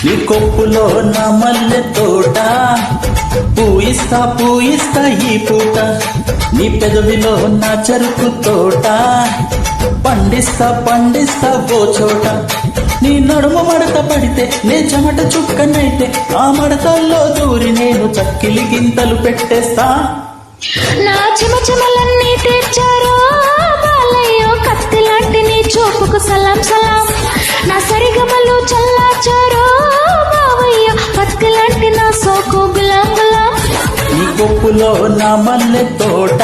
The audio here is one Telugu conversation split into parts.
నీ కొప్పులో నా మల్లె తోట పూయిస్తా పూయిస్తా ఈ పూట, నీ పెదవిలో నా చెరుకు తోట పండిస్తా పండిస్తా ఓ చోట. నీ నడుము మడత పడితే నే చెమట చుక్కనైతే ఆ మడతల్లో దూరి నేను చక్కిలి గింతలు పెట్టేస్తా. నా చెమచెమలన్నీ తీర్చారో బాలయ్యో, కత్తి లాంటి నీ చూపుకు సలాం సలాం. నా సరిగమలు చల్లార్చారో బావయ్య, కత్తి లాంటి నా సోకు గులాం గులాం. నీ కొప్పులో నా మల్లె తోట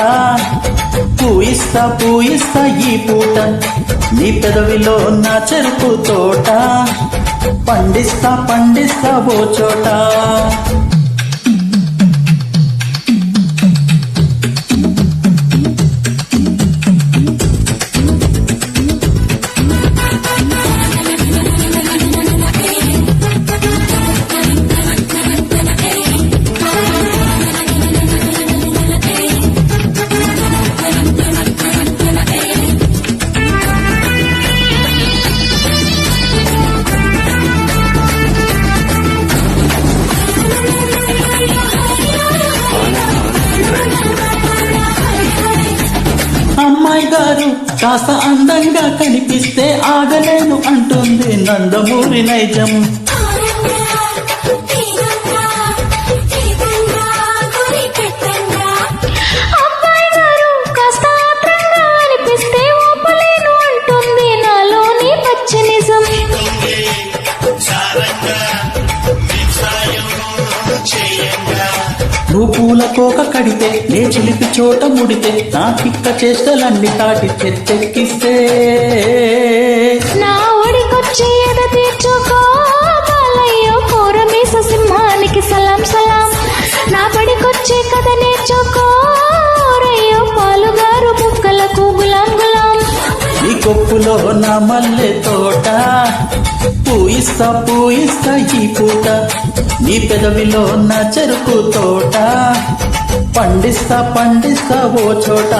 పూయిస్తా పూయిస్తా ఈ పూట, నీ పెదవిలో నా చెరుకు తోట పండిస్తా పండిస్తా ఓ చోట. అమ్మాయి గారు కాస్త అందంగా కనిపిస్తే ఆగలేను అంటుంది నందమూరి నైజం. అబ్బాయి గారు కాస్త ఆత్రంగా అనిపిస్తే ఓపలేను అంటుంది నాలోని పచ్చి నిజం. నువ్వు పూల కోక కడితే నే చిలిపి చోట ముడితే నా పిక్క చేష్టలన్నీ తాటి చెట్టెక్కిస్తే. నా ఒడికొచ్చి ఎద తీర్చుకో బాలయ్యో, కోరమీస సింహానికి సలాం సలాం. నా బడికొచ్చి కథ నేర్చుకో రయ్యో, పాలుగారు బుక్కలకు గులాం గులాం. ఈ కొప్పులో నా మల్లె తోట పూయిస్తా పూయిస్తా ఈ పూట, నీ పెదవిలో నా చెరుకు తోట పండిస్తా పండిస్తా ఓ చోట.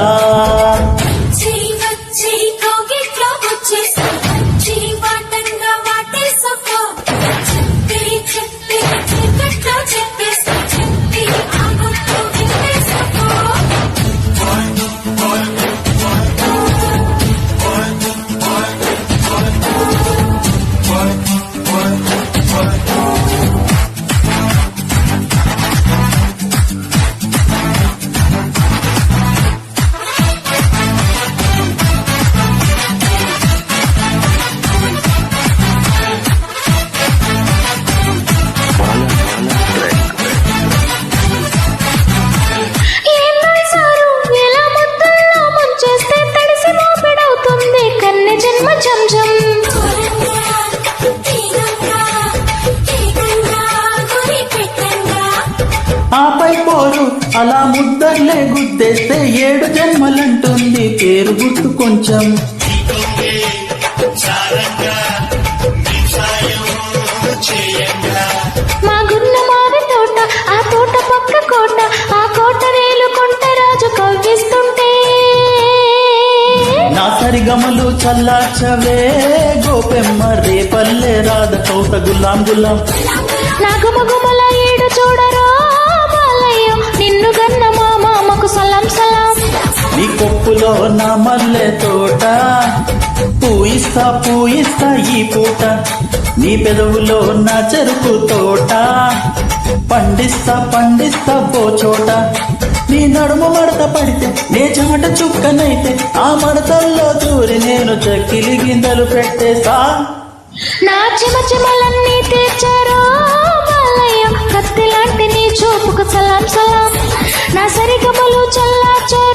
ఆపై పోరు అలా ముద్దర్లే గుద్దేస్తే 7 జన్మలంటుంది పేరు గుర్తు కొంచెం. మా గున్న మావి తోట, ఆ తోట పక్క కోట, ఆ కోట రేలు కొంట రాజు కవ్విస్తుంటే. నా సరిగమలు చల్లార్చవే గోపెమ్మ రేపల్లె రాధ కౌట గులాం గులాం. నా గుమగుమల ఏడు చూడరా బాలయ్యో, నిన్ను గన్న మా మామకు సలాం సలాం. నీ కొప్పులో నా మల్లె తోట పూయిస్తా పూయిస్తా ఈ పూట, నీ పెదవులో నా చెరుకు తోట పండిస్తా పండిస్తా ఓ చోట. నీ నడుము మడత పడితే నే చెమట చుక్కనైతే ఆ మడతల్లో దూరి నేను చక్కిలి గిందలు పెట్టేసా. నా చెమచెమలన్నీ తీర్చారో బాలయ్య, కత్తి లాంటి నీ చూపుకు సలాం సలాం. నా సరిగమలు చల్లార్చారో